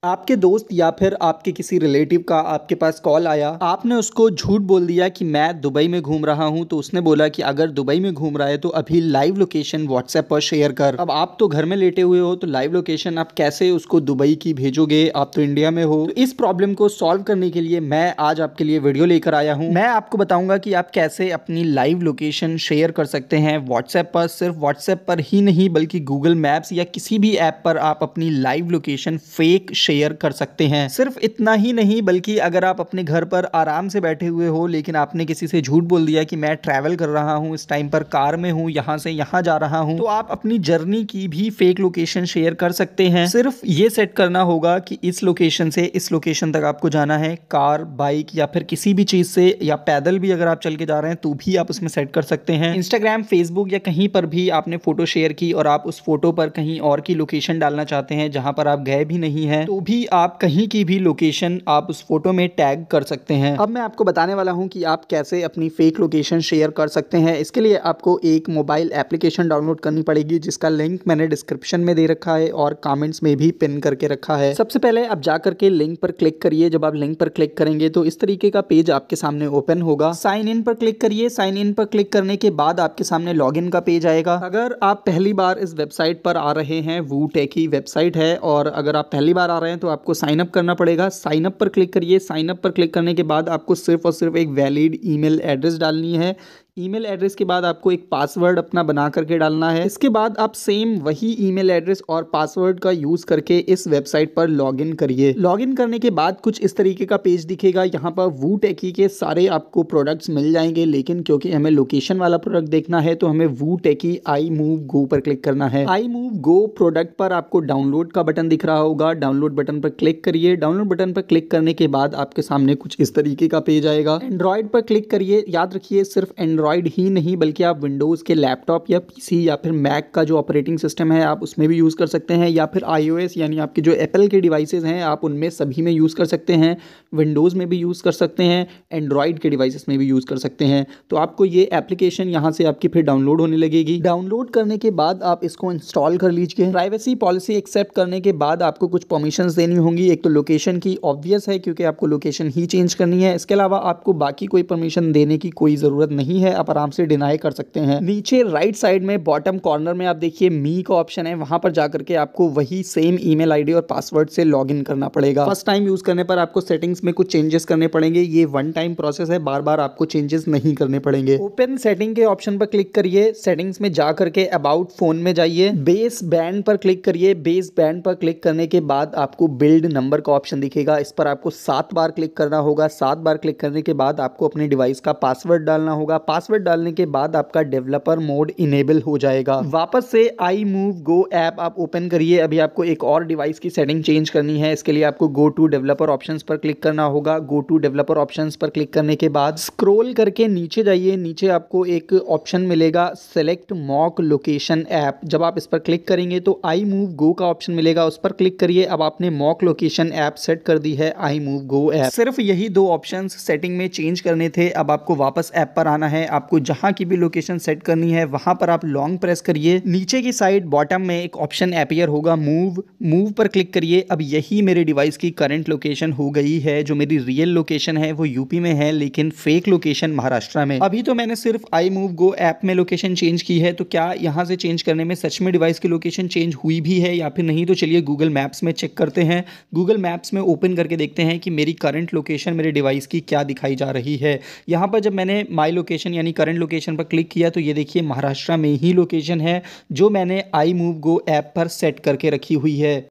आपके दोस्त या फिर आपके किसी रिलेटिव का आपके पास कॉल आया, आपने उसको झूठ बोल दिया कि मैं दुबई में घूम रहा हूं, तो उसने बोला कि अगर दुबई में घूम रहा है तो अभी लाइव लोकेशन व्हाट्सएप पर शेयर कर। अब आप तो घर में लेटे हुए हो, तो लाइव लोकेशन आप कैसे उसको दुबई की भेजोगे? आप तो इंडिया में हो। तो इस प्रॉब्लम को सॉल्व करने के लिए मैं आज आपके लिए वीडियो लेकर आया हूं। मैं आपको बताऊंगा कि आप कैसे अपनी लाइव लोकेशन शेयर कर सकते हैं व्हाट्सएप पर। सिर्फ व्हाट्सएप पर ही नहीं बल्कि गूगल मैप्स या किसी भी ऐप पर आप अपनी लाइव लोकेशन फेक शेयर कर सकते हैं। सिर्फ इतना ही नहीं बल्कि अगर आप अपने घर पर आराम से बैठे हुए हो लेकिन आपने किसी से झूठ बोल दिया कि मैं ट्रैवल कर रहा हूं, इस टाइम पर कार में हूं, यहां से यहां जा रहा हूं, तो आप अपनी जर्नी की भी फेक लोकेशन शेयर कर सकते हैं। सिर्फ ये सेट करना होगा कि इस लोकेशन से इस लोकेशन तक आपको जाना है, कार, बाइक या फिर किसी भी चीज से, या पैदल भी अगर आप चल के जा रहे हैं तो भी आप उसमें सेट कर सकते हैं। इंस्टाग्राम, फेसबुक या कहीं पर भी आपने फोटो शेयर की और आप उस फोटो पर कहीं और की लोकेशन डालना चाहते हैं जहां पर आप गए भी नहीं हैं, तो भी आप कहीं की भी लोकेशन आप उस फोटो में टैग कर सकते हैं। अब मैं आपको बताने वाला हूं कि आप कैसे अपनी फेक लोकेशन शेयर कर सकते हैं। इसके लिए आपको एक मोबाइल एप्लीकेशन डाउनलोड करनी पड़ेगी जिसका लिंक मैंने डिस्क्रिप्शन में दे रखा है और कमेंट्स में भी पिन करके रखा है। सबसे पहले आप जाकर के लिंक पर क्लिक करिए। जब आप लिंक पर क्लिक करेंगे तो इस तरीके का पेज आपके सामने ओपन होगा। साइन इन पर क्लिक करिए। साइन इन पर क्लिक करने के बाद आपके सामने लॉगिन का पेज आएगा। अगर आप पहली बार इस वेबसाइट पर आ रहे हैं, वूटेकी वेबसाइट है, और अगर आप पहली बार आ रहे हैं तो आपको साइन अप करना पड़ेगा। साइन अप पर क्लिक करिए। साइन अप पर क्लिक करने के बाद आपको सिर्फ और सिर्फ एक वैलिड ईमेल एड्रेस डालनी है। ईमेल एड्रेस के बाद आपको एक पासवर्ड अपना बना करके डालना है। इसके बाद आप सेम वही ईमेल एड्रेस और पासवर्ड का यूज करके इस वेबसाइट पर लॉगिन करिए। लॉगिन करने के बाद कुछ इस तरीके का पेज दिखेगा। यहाँ पर वूटेकी के सारे आपको प्रोडक्ट्स मिल जाएंगे, लेकिन क्योंकि हमें लोकेशन वाला प्रोडक्ट देखना है तो हमें वूटेकी आई मूव गो पर क्लिक करना है। आई मूव गो प्रोडक्ट पर आपको डाउनलोड का बटन दिख रहा होगा। डाउनलोड बटन पर क्लिक करिए। डाउनलोड बटन पर क्लिक करने के बाद आपके सामने कुछ इस तरीके का पेज आएगा। एंड्रॉइड पर क्लिक करिए। याद रखिए सिर्फ एंड्रॉइड ही नहीं बल्कि आप विंडोज के लैपटॉप या पीसी या फिर मैक का जो ऑपरेटिंग सिस्टम है आप उसमें भी यूज कर सकते हैं, या फिर आईओएस यानी आपके जो एप्पल के डिवाइसेस हैं आप उनमें सभी में यूज कर सकते हैं। विंडोज में भी यूज कर सकते हैं, एंड्रॉइड के डिवाइसेस में भी यूज कर सकते हैं। तो आपको ये एप्लीकेशन यहाँ से आपकी फिर डाउनलोड होने लगेगी। डाउनलोड करने के बाद आप इसको इंस्टॉल कर लीजिए। प्राइवेसी पॉलिसी एक्सेप्ट करने के बाद आपको कुछ परमिशंस देनी होंगी। एक तो लोकेशन की, ऑब्वियस है क्योंकि आपको लोकेशन ही चेंज करनी है। इसके अलावा आपको बाकी कोई परमिशन देने की कोई जरूरत नहीं है, आप आराम से डिनाई कर सकते हैं। नीचे राइट साइड में बॉटम कॉर्नर में आप देखिए मी का ऑप्शन है, वहां पर जाकर के आपको वही सेम ईमेल आईडी और पासवर्ड से लॉगिन करना पड़ेगा। फर्स्ट टाइम यूज करने पर आपको सेटिंग्स में कुछ चेंजेस करने पड़ेंगे। ये वन टाइम प्रोसेस है, बार बार आपको चेंजेस नहीं करने पड़ेंगे। ओपन सेटिंग के ऑप्शन पर क्लिक करिए। सेटिंग्स में जाकर के अबाउट फोन में जाइए। बेस बैंड पर क्लिक करिए। बेस बैंड पर क्लिक करने के बाद आपको बिल्ड नंबर का ऑप्शन दिखेगा। इस पर आपको 7 बार क्लिक करना होगा। 7 बार क्लिक करने के बाद आपको अपने डिवाइस का पासवर्ड डालना होगा। पासवर्ड डालने के बाद आपका डेवलपर मोड इनेबल हो जाएगा। वापस से आई मूव गो ऐप आप ओपन करिए। अभी आपको एक और डिवाइस की सेटिंग चेंज करनी है। इसके लिए आपको गो टू डेवलपर ऑप्शंस पर क्लिक करना होगा। गो टू डेवलपर ऑप्शंस पर क्लिक करने के बाद स्क्रॉल करके नीचे जाइए। नीचे आपको एक ऑप्शन मिलेगा सेलेक्ट मॉक लोकेशन ऐप। जब आप इस पर क्लिक करेंगे तो आई मूव गो का ऑप्शन मिलेगा, उस पर क्लिक करिए। अब आपने मॉक लोकेशन ऐप सेट कर दी है आई मूव गो ऐप। सिर्फ यही 2 ऑप्शंस सेटिंग में चेंज करने थे। अब आपको वापस ऐप पर आना है। आपको जहां की भी लोकेशन सेट करनी है वहां पर आप लॉन्ग प्रेस करिए। नीचे की साइड बॉटम में एक ऑप्शन अपीयर होगा मूव। मूव पर क्लिक करिए। अब यही मेरे डिवाइस की करंट लोकेशन हो गई है। जो मेरी रियल लोकेशन है वो यूपी में है, लेकिन फेक लोकेशन महाराष्ट्र में। अभी तो मैंने सिर्फ आई मूव गो ऐप में लोकेशन चेंज की है, तो क्या यहां से चेंज करने में सच में डिवाइस की लोकेशन चेंज हुई भी है या फिर नहीं? तो चलिए गूगल मैप्स में चेक करते हैं। गूगल मैप्स में ओपन करके देखते हैं कि मेरी करंट लोकेशन मेरे डिवाइस की क्या दिखाई जा रही है। यहाँ पर जब मैंने माई लोकेशन यानी करंट लोकेशन पर क्लिक किया तो ये देखिए महाराष्ट्र में ही लोकेशन है जो मैंने आई मूव गो ऐप पर सेट करके रखी हुई है।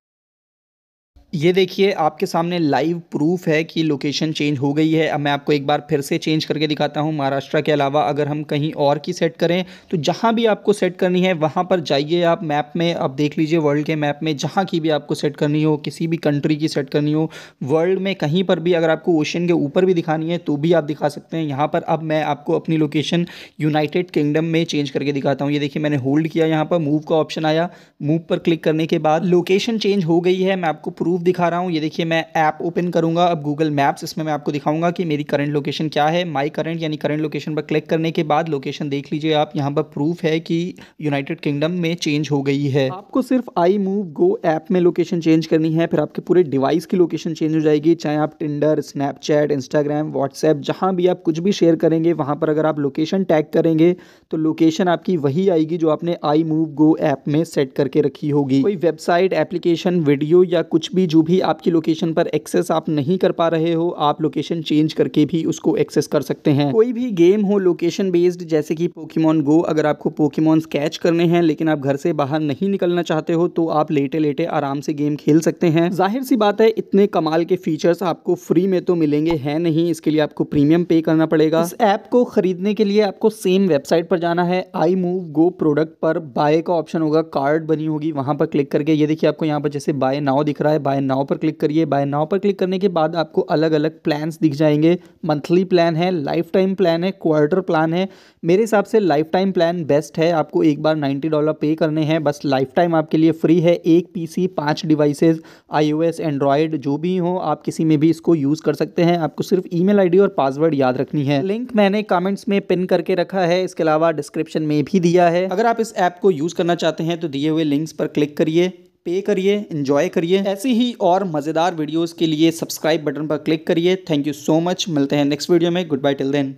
ये देखिए आपके सामने लाइव प्रूफ है कि लोकेशन चेंज हो गई है। अब मैं आपको एक बार फिर से चेंज करके दिखाता हूँ। महाराष्ट्र के अलावा अगर हम कहीं और की सेट करें तो जहाँ भी आपको सेट करनी है वहाँ पर जाइए आप मैप में। अब देख लीजिए वर्ल्ड के मैप में जहाँ की भी आपको सेट करनी हो, किसी भी कंट्री की सेट करनी हो, वर्ल्ड में कहीं पर भी अगर आपको ओशन के ऊपर भी दिखानी है तो भी आप दिखा सकते हैं यहाँ पर। अब मैं आपको अपनी लोकेशन यूनाइटेड किंगडम में चेंज करके दिखाता हूँ। ये देखिए मैंने होल्ड किया, यहाँ पर मूव का ऑप्शन आया। मूव पर क्लिक करने के बाद लोकेशन चेंज हो गई है। मैं आपको प्रूफ दिखा रहा हूँ। ये देखिए मैं ऐप ओपन करूँगा अब गूगल मैप्स, इसमें मैं आपको दिखाऊंगा कि मेरी करंट लोकेशन क्या है। माई करंट यानी करंट लोकेशन पर क्लिक करने के बाद लोकेशन देख लीजिए आप, यहाँ पर प्रूफ है कि यूनाइटेड किंगडम में चेंज हो गई है। आपको सिर्फ आई मूव गो ऐप में लोकेशन चेंज करनी है, फिर आपके पूरे डिवाइस की लोकेशन चेंज हो जाएगी। चाहे आप टिंडर, स्नैपचैट, इंस्टाग्राम, व्हाट्सएप जहाँ भी आप कुछ भी शेयर करेंगे वहाँ पर अगर आप लोकेशन टैग करेंगे तो लोकेशन आपकी वही आएगी जो आपने आई मूव गो ऐप में सेट करके रखी होगी। कोई वेबसाइट, एप्लीकेशन, वीडियो या कुछ भी जो भी आपकी लोकेशन पर एक्सेस आप नहीं कर पा रहे हो, आप लोकेशन चेंज करके भी उसको एक्सेस कर सकते हैं। कोई भी गेम हो लोकेशन बेस्ड, जैसे कि पोकेमॉन गो, अगर आपको पोकेमॉन कैच करने हैं लेकिन आप घर से बाहर नहीं निकलना चाहते हो तो आप लेटे लेटे आराम से गेम खेल सकते हैं। जाहिर सी बात है इतने कमाल के फीचर्स आपको फ्री में तो मिलेंगे है नहीं, इसके लिए आपको प्रीमियम पे करना पड़ेगा। इस ऐप को खरीदने के लिए आपको सेम वेबसाइट पर जाना है, आई मूव गो प्रोडक्ट पर बाय का ऑप्शन होगा, कार्ड बनी होगी, वहां पर क्लिक करके ये देखिए आपको यहाँ पर जैसे बाय नाउ दिख रहा है, बाय नाउ पर क्लिक करिए। बाय नाउ पर क्लिक करने के बाद आपको अलग अलग प्लान्स दिख जाएंगे। मंथली प्लान है, लाइफ टाइम प्लान है, क्वार्टर प्लान है। मेरे हिसाब से लाइफ टाइम प्लान बेस्ट है। आपको एक बार $90 पे करने हैं, बस लाइफ टाइम आपके लिए फ्री है। एक पीसी 5 डिवाइसेस, iOS, एंड्रॉयड जो भी हो आप किसी में भी इसको यूज़ कर सकते हैं। आपको सिर्फ ईमेल आईडी और पासवर्ड याद रखनी है। लिंक मैंने कमेंट्स में पिन करके रखा है, इसके अलावा डिस्क्रिप्शन में भी दिया है। अगर आप इस ऐप को यूज़ करना चाहते हैं तो दिए हुए लिंक्स पर क्लिक करिए, पे करिए, एंजॉय करिए। ऐसी ही और मज़ेदार वीडियोस के लिए सब्सक्राइब बटन पर क्लिक करिए। थैंक यू सो मच, मिलते हैं नेक्स्ट वीडियो में। Good bye till then.